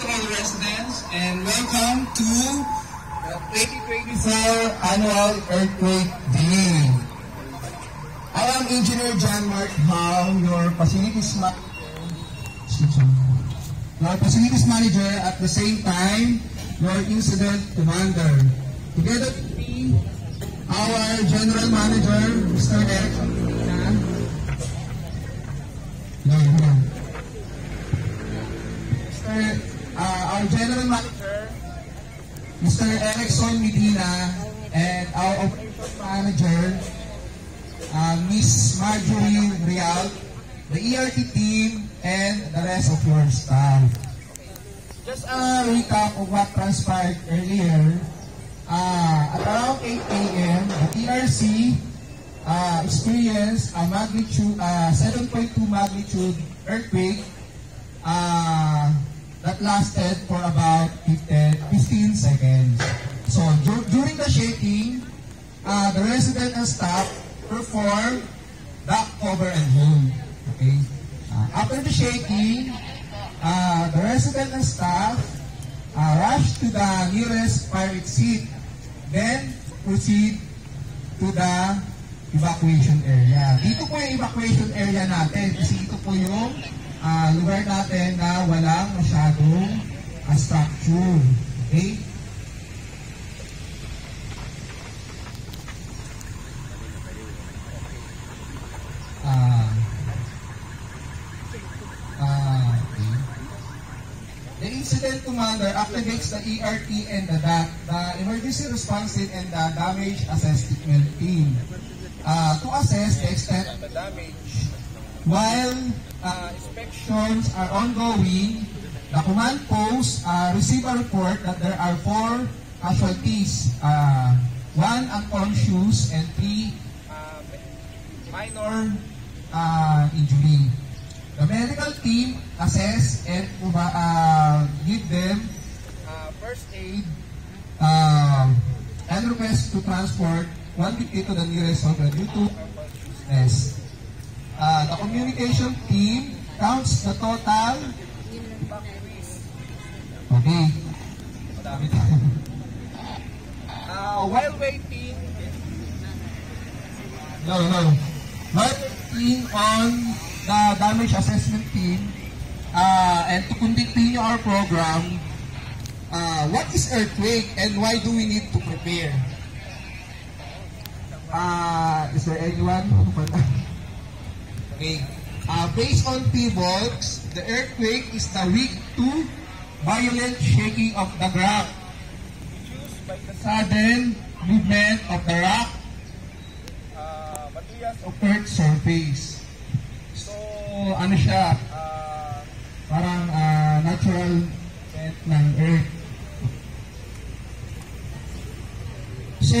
to all residents and welcome to the 2024 Annual Earthquake Day. I am Engineer John Mark Howe, your facilities manager, at the same time, your incident commander. Together with me, our general manager, Mr. Eric. Our general manager, Mr. Erickson Medina, and our operations manager, Miss Marjorie Real, the ERT team, and the rest of your staff. Just a recap of what transpired earlier. At around 8 a.m., the TRC experienced a magnitude, 7.2 magnitude earthquake that lasted for about 15 seconds. So during the shaking, the resident and staff performed back, cover, and hold. Okay. After the shaking, the resident and staff rushed to the nearest fire exit, then proceed to the evacuation area. Dito po yung evacuation area natin kasi ito po yung lugar natin na walang masyadong structure. Okay? The incident commander activates the ERT and the DAT, the emergency response team, and the damage assessment team to assess the extent of the damage. While inspections are ongoing, the command post received a report that there are 4 casualties, 1 unconscious and 3 minor injury. The medical team assess and give them first aid and request to transport 1 victim to the nearest hospital due to unconsciousness. The communication team counts the total. Okay. While waiting, while waiting on the damage assessment team and to continue our program, what is earthquake and why do we need to prepare? Is there anyone? Okay. Based on PVOLCS, the earthquake is the weak to violent shaking of the ground produced by the sudden movement of the rock materials of Earth's surface. So, ano siya? Parang natural event ng Earth. So,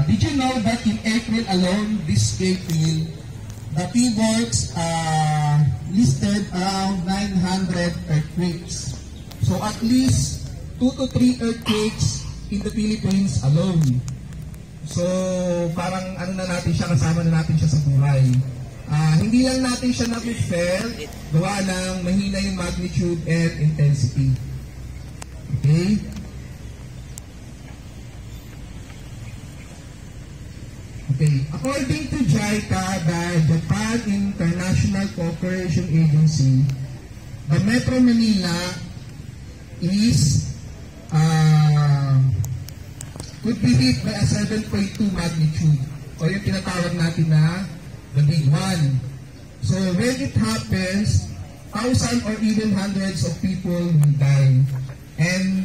did you know that in April alone, this April, the PVOLCS listed around 900 earthquakes. So at least 2 to 3 earthquakes in the Philippines alone. So parang ano na natin siya, kasama na natin siya sa buhay. Hindi lang natin siya na-feel, gawa ng mahina yung magnitude and intensity. Okay? Okay. According to JICA, the Japan International Cooperation Agency, the Metro Manila is could be hit by a 7.2 magnitude o yung tinatawag natin na the big one. So when it happens, thousands or even hundreds of people will die and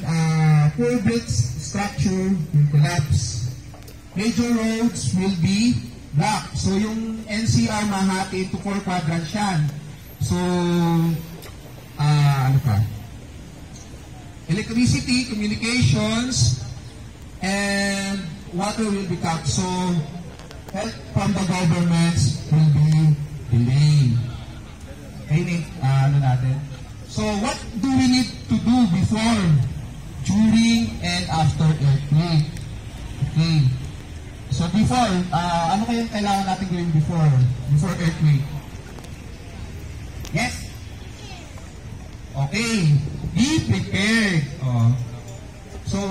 poor bridge structure will collapse. Major roads will be blocked. So yung NCR mahati into 4 quadrants yan. So, ano pa? Electricity, communications, and water will be cut. So, help from the governments will be delayed. Okay, ano natin? So, what do we need to do before, during, and after earthquake? Okay. So before, ano kayong kailangan natin gawin before earthquake? Yes? Okay, be prepared. Oh. So,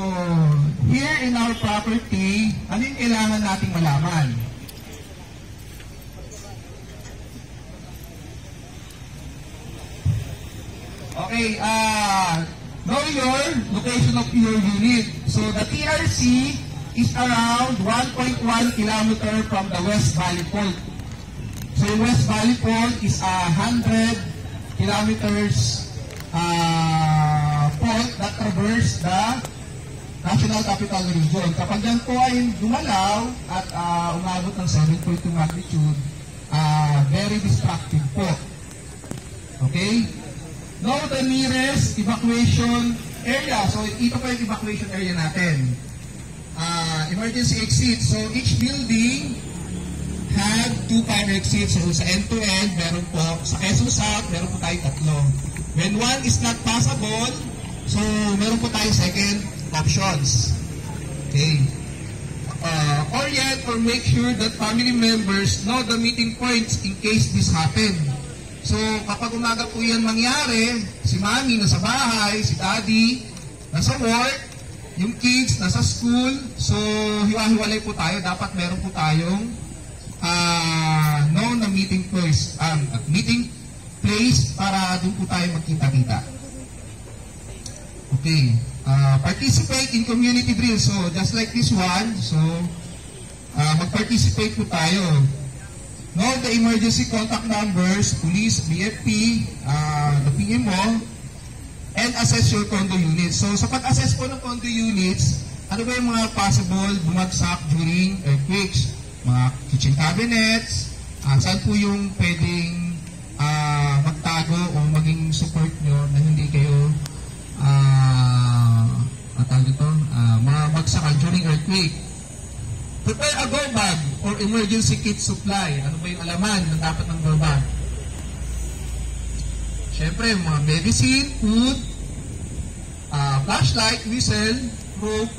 here in our property, ano yung kailangan nating malaman? Okay, know your location of your unit. So, the TRC is around 1.1 kilometer from the West Valley Fault. So, yung West Valley Fault is 100 kilometers fault that traverse the National Capital Region. Kapag yan po ay dumalaw at umabot ng 7.2 magnitude, very destructive po. Okay? Know the nearest evacuation area. So, ito po yung evacuation area natin. Emergency exit. So, each building had 2 fire exits. So, sa end-to-end, meron po. Sa Quezon South, meron po tayo 3. When one is not passable, so, meron po tayo second options. Okay. Orient or make sure that family members know the meeting points in case this happen. So, kapag umaga po yan mangyari, si mami nasa bahay, si daddy nasa work, yung kids nasa school, so hiwa-hiwalay po tayo. Dapat meron po tayong known na meeting place para doon po tayo magkita-kita. Okay. Participate in community drills. So, just like this one, so mag-participate po tayo. Know the emergency contact numbers, police, BFP, the PMO, and assess your condo units. So, sa pag-assess po ng condo units, ano ba yung mga possible bumagsak during earthquakes? Mga kitchen cabinets, saan po yung pwedeng magtago o maging support nyo na hindi kayo mabagsakan during earthquake. Prepare a go bag or emergency kit supply. Ano ba yung alaman ng dapat ng go bag? Siyempre, mga medicine, food, flashlight, whistle, rope,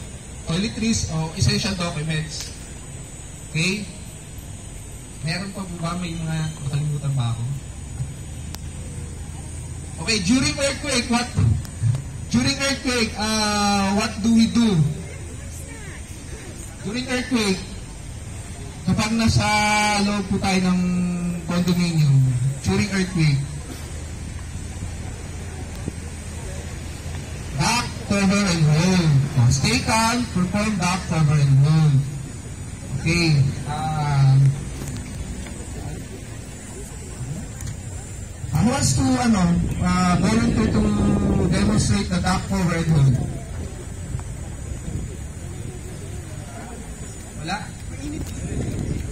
toiletries, o essential documents. Okay? Meron pa ba may mga nakalimutan ba ako? Okay, during earthquake, what do we do? During earthquake, kapag nasa loob po tayo ng condominium, during earthquake, back, cover, and hold. Stay calm, perform back, cover, and hold. Okay. Who wants to, volunteer to demonstrate the back, cover, and hold? Wala?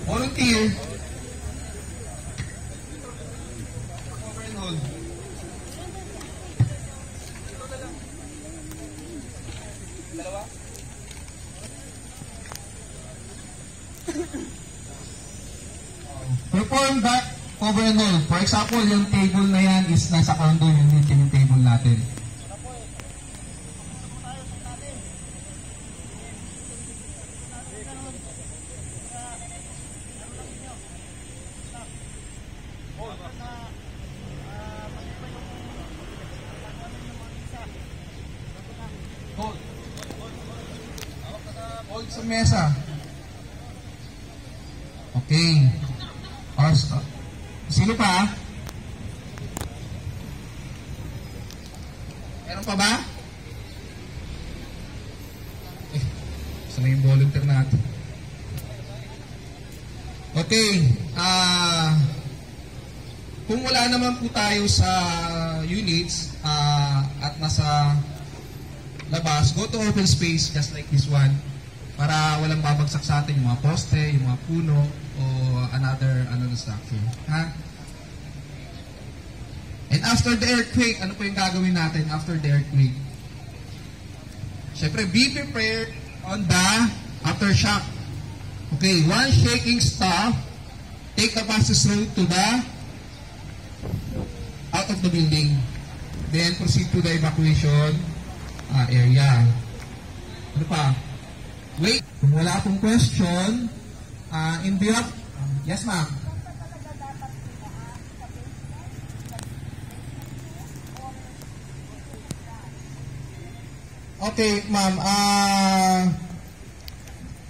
Volunteer. Cover and hold. Dalawa? Perform back, cover and hold. For example, yung table na yan is nasa condo unit yung table natin. Hold sa mesa. Okay. Sino pa? Meron pa ba? Sana yung volunteer natin. Okay. Kung wala naman po tayo sa units at nasa labas, go to open space just like this one para walang babagsak sa atin yung mga poste, yung mga puno o another structure. Ha? And after the earthquake, ano po yung gagawin natin after the earthquake? Siyempre, be prepared on the aftershock. Okay, one shaking stuff, take the fastest route to the out of the building. Then proceed to the evacuation area. Ano pa? Wait, kung wala akong question, in behalf, yes ma'am. Okay, ma'am.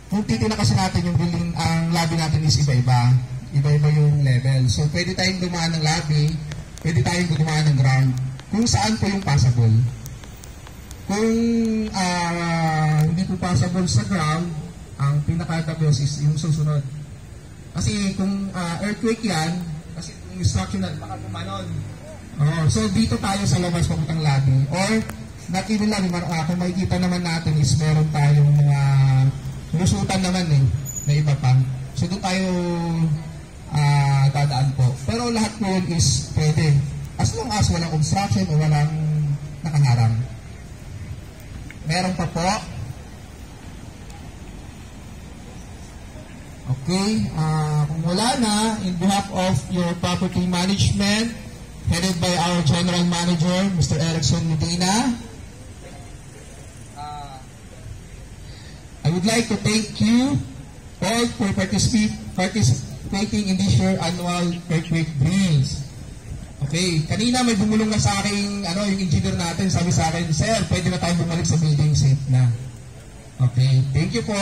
Kung titignan kasi natin yung building, ang lobby natin is iba-iba. Iba-iba yung level. So, pwede tayong dumaan ng lobby, pwede tayong dumaan ng ground. Kung saan po yung passable. Kung hindi po passable sa ground, ang pinaka-tabos is yung susunod. Kasi kung earthquake yan, kasi yung structure na baka pumanon. So, dito tayo sa labas papuntang lobby. Or, not even lobby, kung makikita naman natin is meron tayong mga lusutan naman na iba pa. So doon tayo dadaan po. Pero lahat po yun is pwede. As long as walang obstruction o walang nakaharang. Meron pa po. Okay. Kung wala na, in behalf of your property management, headed by our General Manager, Mr. Erickson Medina, I would like to thank you all for participating in this year annual earthquake drills. Okay, kanina may bumulong na sa akin, yung engineer natin, sabi sa akin, sir, pwede na tayong bumalik sa building, safe na. Okay, thank you po.